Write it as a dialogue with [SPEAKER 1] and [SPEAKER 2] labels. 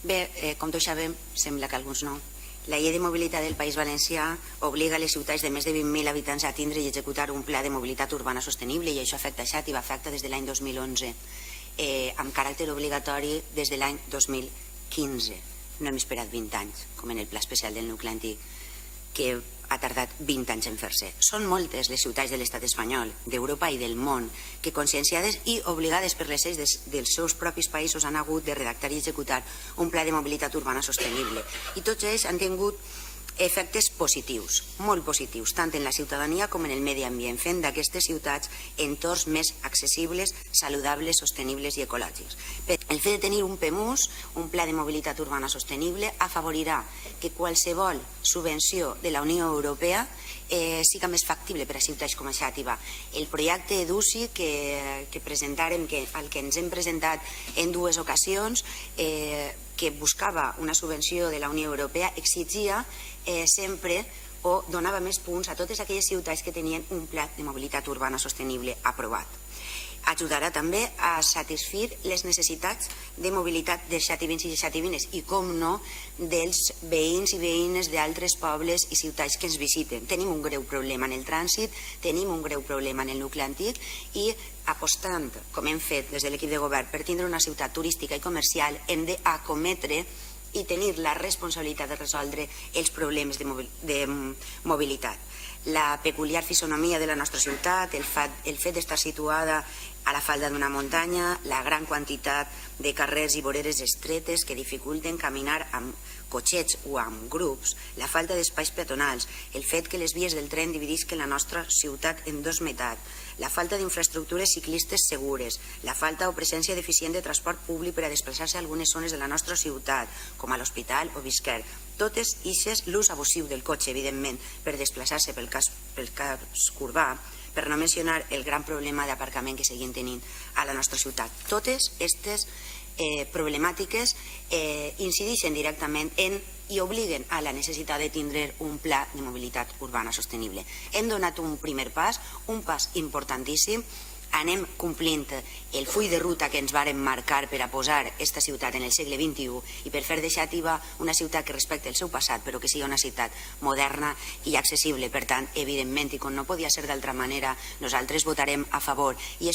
[SPEAKER 1] Bé, com tots sabem, sembla que alguns no, la llei de mobilitat del País Valencià obliga les ciutats de més de 20.000 habitants a tindre i executar un pla de mobilitat urbana sostenible, i això afecta Xàtiva, afecta des de l'any 2011, amb caràcter obligatori des de l'any 2015. No hem esperat 20 anys, com en el pla especial del nucli antic, que ha tardat 20 anys en fer-se. Són moltes les ciutats de l'estat espanyol, d'Europa i del món, que conscienciades i obligades per les lleis dels seus propis països han hagut de redactar i executar un pla de mobilitat urbana sostenible. I tots ells han tingut efectes positius, molt positius, tant en la ciutadania com en el medi ambient, fent d'aquestes ciutats entorns més accessibles, saludables, sostenibles i ecològics. El fet de tenir un PEMUS, un Pla de Mobilitat Urbana Sostenible, afavorirà que qualsevol subvenció de la Unió Europea siga més factible per a ciutats com a Xàtiva. El projecte EDUSI que presentarem, al que ens hem presentat en dues ocasions, que buscava una subvenció de la Unió Europea, exigia sempre o donava més punts a totes aquelles ciutats que tenien un pla de mobilitat urbana sostenible aprovat. Ajudarà també a satisfer les necessitats de mobilitat dels xativins i xativines i, com no, dels veïns i veïnes d'altres pobles i ciutats que ens visiten. Tenim un greu problema en el trànsit, tenim un greu problema en el nucli antic i, apostant, com hem fet des de l'equip de govern, per tindre una ciutat turística i comercial, hem d'acometre i tenir la responsabilitat de resoldre els problemes de mobilitat. La peculiar fisonomia de la nostra ciutat, el fet d'estar situada a la falda d'una muntanya, la gran quantitat de carrers i voreres estretes que dificulten caminar amb cotxets o amb grups, la falta d'espais peatonals, el fet que les vies del tren dividisquen la nostra ciutat en dos meitats, la falta d'infraestructures ciclistes segures, la falta o presència deficient de transport públic per a desplaçar-se a algunes zones de la nostra ciutat, com a l'Hospital o Bisquer. Totes ixes, l'ús abusiu del cotxe, evidentment, per desplaçar-se pel casc urbà, per no mencionar el gran problema d'aparcament que seguim tenint a la nostra ciutat. Totes aquestes problemàtiques incideixen directament i obliguen a la necessitat de tindre un pla de mobilitat urbana sostenible. Hem donat un primer pas, un pas importantíssim. Anem complint el full de ruta que ens vàrem marcar per a posar aquesta ciutat en el segle XXI i per fer de Xàtiva una ciutat que respecti el seu passat, però que sigui una ciutat moderna i accessible. Per tant, evidentment, i com no podia ser d'altra manera, nosaltres votarem a favor i